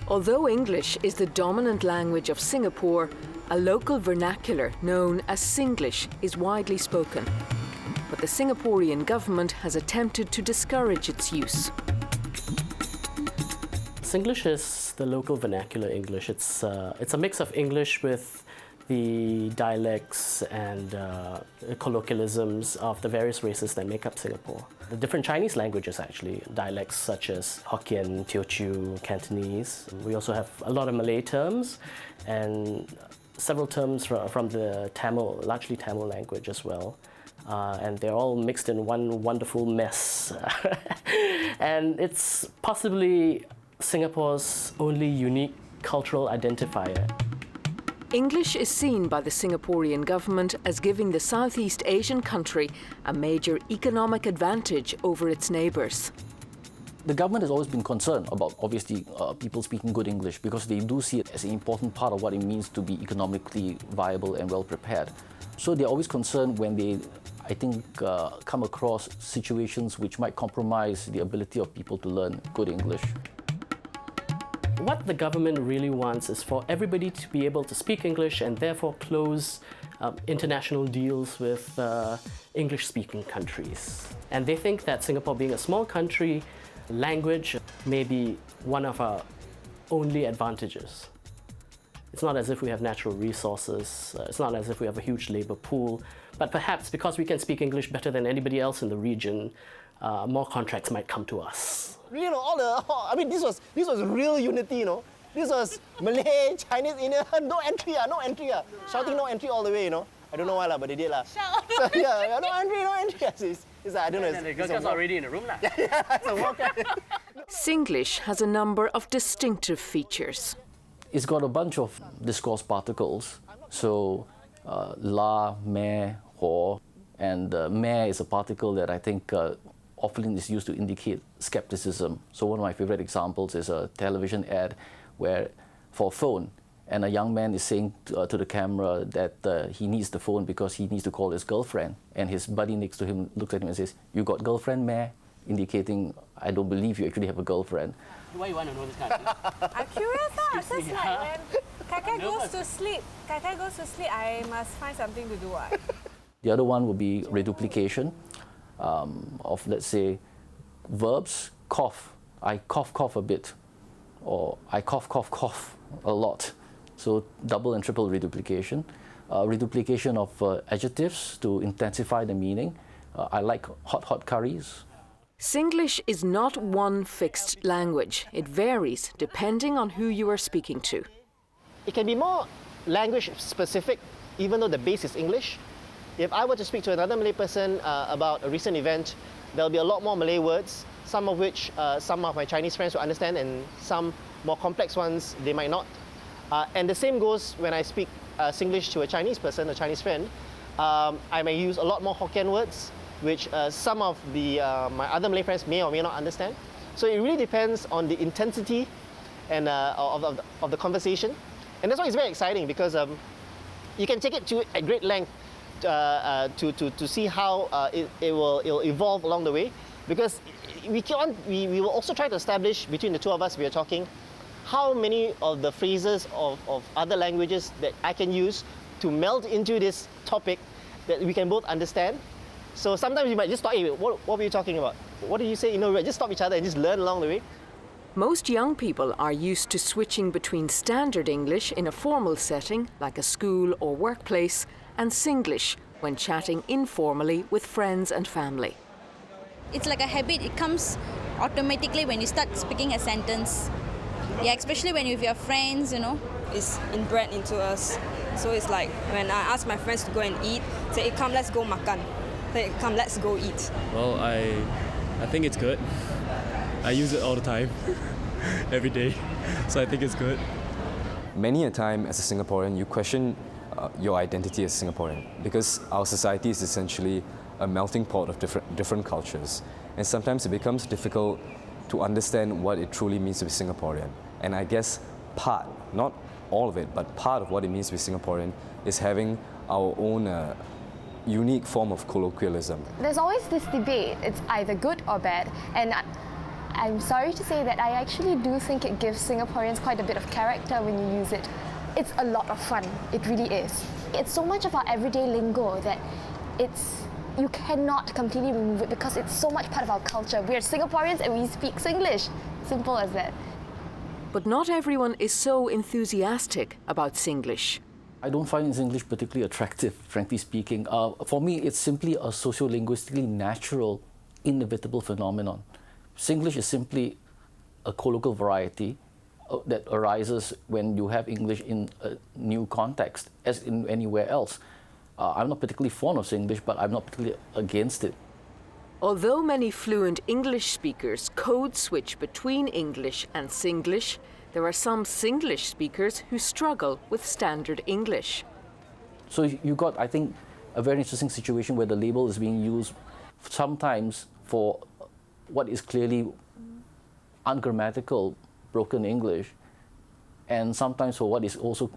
Although English is the dominant language of Singapore, a local vernacular known as Singlish is widely spoken. But the Singaporean government has attempted to discourage its use. Singlish is the local vernacular English. It's a mix of English with the dialects and colloquialisms of the various races that make up Singapore. The different Chinese languages, actually, dialects such as Hokkien, Teochew, Cantonese. We also have a lot of Malay terms and several terms from the Tamil, largely Tamil language as well. And they're all mixed in one wonderful mess. And it's possibly Singapore's only unique cultural identifier. English is seen by the Singaporean government as giving the Southeast Asian country a major economic advantage over its neighbours. The government has always been concerned about, obviously, people speaking good English because they do see it as an important part of what it means to be economically viable and well prepared. So they're always concerned when they, I think, come across situations which might compromise the ability of people to learn good English. What the government really wants is for everybody to be able to speak English and therefore close international deals with English-speaking countries. And they think that Singapore being a small country, language may be one of our only advantages. It's not as if we have natural resources, it's not as if we have a huge labor pool, but perhaps because we can speak English better than anybody else in the region, more contracts might come to us. You know, this was real unity, you know. This was Malay, Chinese, Indian, no entry, shouting no entry all the way, you know. I don't know why, but they did. Shout! So, yeah, no entry. It's I don't know. And the girls are already in the room. Yeah, it's a walkout. Singlish has a number of distinctive features. It's got a bunch of discourse particles. So, la, meh, ho, and meh is a particle that I think often is used to indicate skepticism. So one of my favorite examples is a television ad where for a phone, and a young man is saying to the camera that he needs the phone because he needs to call his girlfriend. And his buddy next to him looks at him and says, "You got girlfriend, meh?" Indicating, I don't believe you actually have a girlfriend. Why you want to know this kind of thing? I'm curious, so it's like when Kai goes to sleep, I must find something to do. The other one would be reduplication of, let's say, verbs. Cough, I cough a bit, or I cough a lot. So double and triple reduplication. Reduplication of adjectives to intensify the meaning. I like hot curries. Singlish is not one fixed language. It varies depending on who you are speaking to. It can be more language specific, even though the base is English. If I were to speak to another Malay person about a recent event, there'll be a lot more Malay words, some of which some of my Chinese friends will understand, and some more complex ones they might not. And the same goes when I speak Singlish to a Chinese person, a Chinese friend. I may use a lot more Hokkien words, which some of my other Malay friends may or may not understand. So it really depends on the intensity and of the conversation. And that's why it's very exciting, because you can take it to a great length to see how it'll evolve along the way, because we will also try to establish between the two of us, we are talking, how many of the phrases of other languages that I can use to meld into this topic that we can both understand. So sometimes you might just stop, hey, what were you talking about? What did you say? You know, just stop each other and just learn along the way. Most young people are used to switching between standard English in a formal setting, like a school or workplace, and Singlish when chatting informally with friends and family. It's like a habit. It comes automatically when you start speaking a sentence. Yeah, especially when you're with your friends, you know. It's inbred into us. So it's like when I ask my friends to go and eat, say, hey, come, let's go makan. Say, come, let's go eat. Well, I think it's good. I use it all the time, every day. So I think it's good. Many a time as a Singaporean, you question your identity as Singaporean, because our society is essentially a melting pot of different cultures. And sometimes it becomes difficult to understand what it truly means to be Singaporean. And I guess part, not all of it, but part of what it means to be Singaporean is having our own unique form of colloquialism. There's always this debate, it's either good or bad, and I'm sorry to say that I actually do think it gives Singaporeans quite a bit of character when you use it. It's a lot of fun, it really is. It's so much of our everyday lingo that you cannot completely remove it because it's so much part of our culture. We're Singaporeans and we speak Singlish. Simple as that. But not everyone is so enthusiastic about Singlish. I don't find Singlish particularly attractive, frankly speaking. For me, it's simply a socio-linguistically natural, inevitable phenomenon. Singlish is simply a colloquial variety that arises when you have English in a new context, as in anywhere else. I'm not particularly fond of Singlish, but I'm not particularly against it. Although many fluent English speakers code switch between English and Singlish, there are some Singlish speakers who struggle with standard English. So you got, I think, a very interesting situation where the label is being used sometimes for what is clearly ungrammatical, broken English, and sometimes for what is also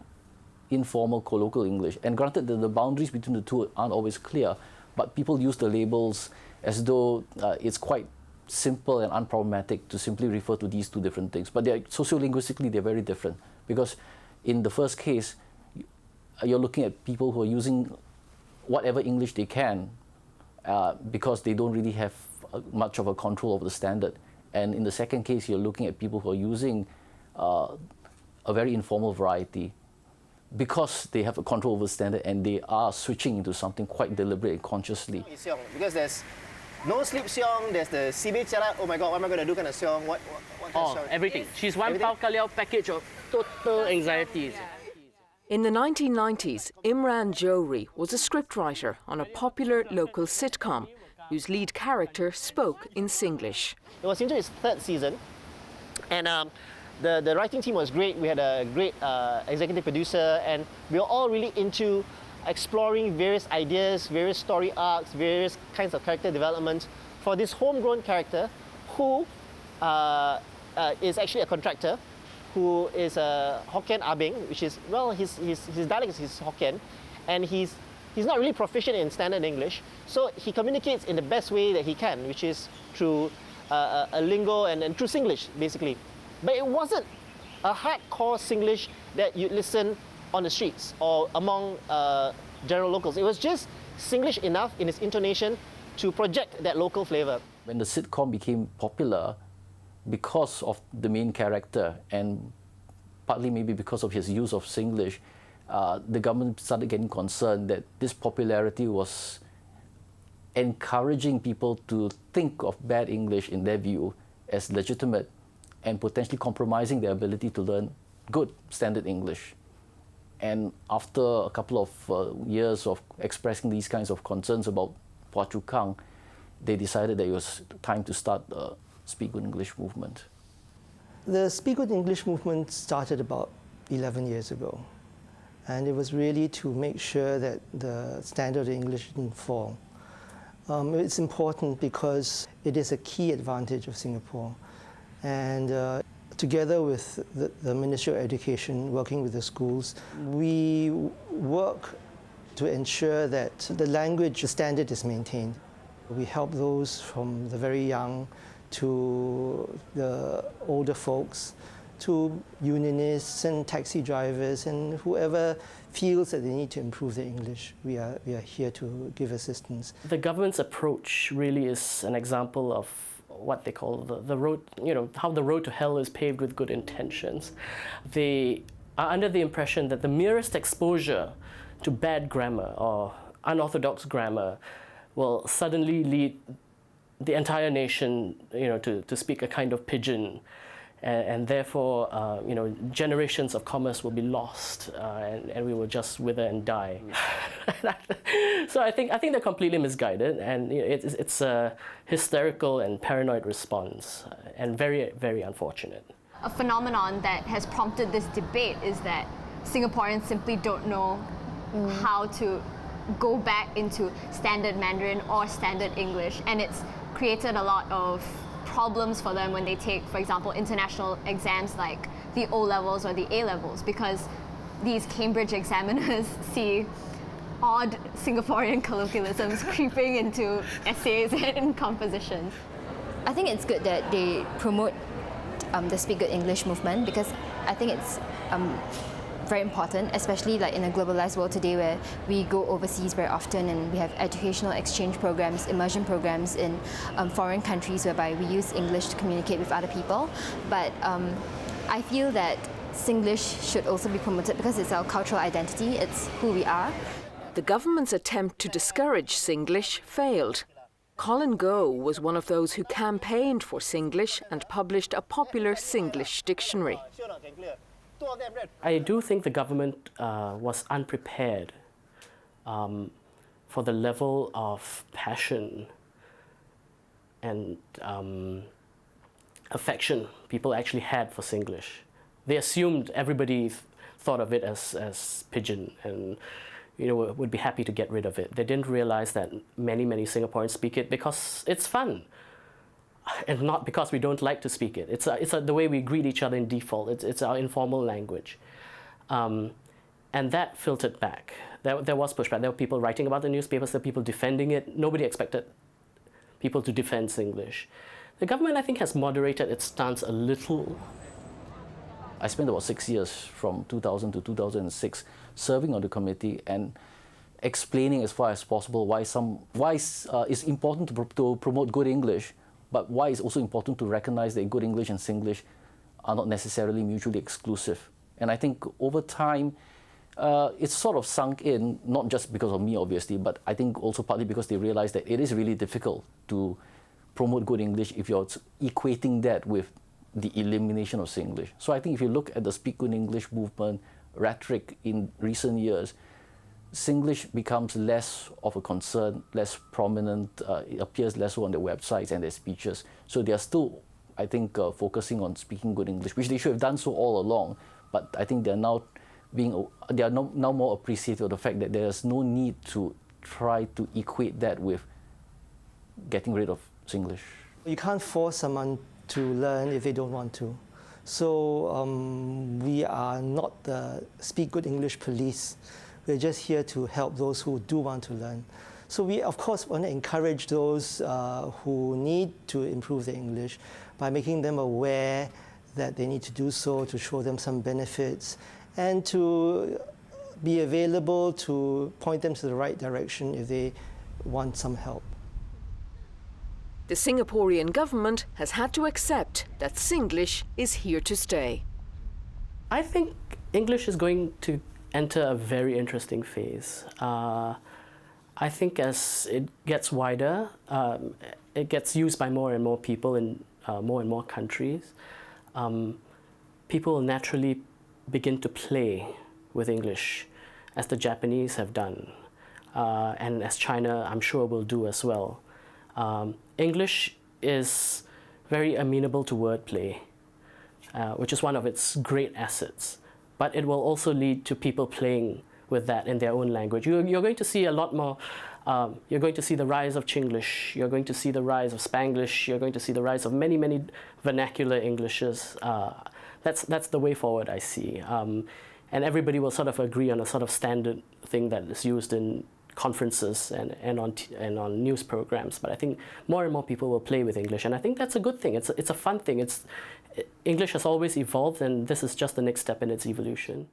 informal colloquial English. And granted that the boundaries between the two aren't always clear, but people use the labels as though it's quite simple and unproblematic to simply refer to these two different things. But sociolinguistically, they're very different, because in the first case, you're looking at people who are using whatever English they can because they don't really have much of a control over the standard. And in the second case, you're looking at people who are using a very informal variety because they have a control over the standard and they are switching into something quite deliberate and consciously. Because there's no sleep seong, there's the sibe charat, oh my god, what am I going to do kind of seong? What kind of seong? Everything. She's one pao kaliao package of total anxieties. In the 1990s, Imran Johri was a scriptwriter on a popular local sitcom whose lead character spoke in Singlish. It was into its third season, and the writing team was great. We had a great executive producer, and we were all really into exploring various ideas, various story arcs, various kinds of character development for this homegrown character who is actually a contractor, who is a Hokkien Abing, which is, well, his dialect is Hokkien, and he's not really proficient in standard English, so he communicates in the best way that he can, which is through a lingo and through Singlish, basically. But it wasn't a hardcore Singlish that you'd listen on the streets or among general locals. It was just Singlish enough in its intonation to project that local flavour. When the sitcom became popular, because of the main character and partly maybe because of his use of Singlish, the government started getting concerned that this popularity was encouraging people to think of bad English in their view as legitimate and potentially compromising their ability to learn good standard English. And after a couple of years of expressing these kinds of concerns about Phua Chu Kang, they decided that it was time to start the Speak Good English movement. The Speak Good English movement started about 11 years ago. And it was really to make sure that the standard English didn't fall. It's important because it is a key advantage of Singapore. And together with the Ministry of Education, working with the schools, we work to ensure that the language standard is maintained. We help those from the very young to the older folks, to unionists and taxi drivers and whoever feels that they need to improve their English. We are here to give assistance. The government's approach really is an example of what they call the road, how the road to hell is paved with good intentions. They are under the impression that the merest exposure to bad grammar or unorthodox grammar will suddenly lead the entire nation, to speak a kind of pidgin, and therefore, generations of commerce will be lost, and we will just wither and die. So I think they're completely misguided, and it's a hysterical and paranoid response, and very, very unfortunate. A phenomenon that has prompted this debate is that Singaporeans simply don't know how to go back into standard Mandarin or standard English, and it's created a lot of problems for them when they take, for example, international exams like the O-levels or the A-levels, because these Cambridge examiners see odd Singaporean colloquialisms creeping into essays and compositions. I think it's good that they promote the Speak Good English movement, because I think it's very important, especially like in a globalized world today where we go overseas very often and we have educational exchange programs, immersion programs in foreign countries whereby we use English to communicate with other people. But I feel that Singlish should also be promoted because it's our cultural identity, it's who we are. The government's attempt to discourage Singlish failed. Colin Goh was one of those who campaigned for Singlish and published a popular Singlish dictionary. I do think the government was unprepared for the level of passion and affection people actually had for Singlish. They assumed everybody thought of it as pidgin and would be happy to get rid of it. They didn't realize that many Singaporeans speak it because it's fun, and not because we don't like to speak it. It's the way we greet each other in default. It's our informal language, and that filtered back. There was pushback. There were people writing about the newspapers. There were people defending it. Nobody expected people to defend Singlish. The government, I think, has moderated its stance a little. I spent about 6 years from 2000 to 2006 serving on the committee and explaining as far as possible why it's important to promote good English, but why it's also important to recognize that good English and Singlish are not necessarily mutually exclusive. And I think over time, it's sort of sunk in, not just because of me obviously, but I think also partly because they realize that it is really difficult to promote good English if you're equating that with the elimination of Singlish. So I think if you look at the Speak Good English movement rhetoric in recent years, Singlish becomes less of a concern, less prominent, it appears less so on their websites and their speeches. So they are still, I think, focusing on speaking good English, which they should have done so all along. But I think they are now now more appreciative of the fact that there's no need to try to equate that with getting rid of Singlish. You can't force someone to learn if they don't want to. So we are not the Speak Good English police. We're just here to help those who do want to learn. So we, of course, want to encourage those who need to improve their English by making them aware that they need to do so, to show them some benefits, and to be available to point them to the right direction if they want some help. The Singaporean government has had to accept that Singlish is here to stay. I think English is going to enter a very interesting phase. I think as it gets wider, it gets used by more and more people in more and more countries. People will naturally begin to play with English, as the Japanese have done, and as China, I'm sure, will do as well. English is very amenable to wordplay, which is one of its great assets. But it will also lead to people playing with that in their own language. You're going to see a lot more. You're going to see the rise of Chinglish. You're going to see the rise of Spanglish. You're going to see the rise of many vernacular Englishes. That's the way forward, I see. And everybody will sort of agree on a sort of standard thing that is used in conferences and on news programs. But I think more and more people will play with English, and I think that's a good thing. It's a fun thing. English has always evolved, and this is just the next step in its evolution.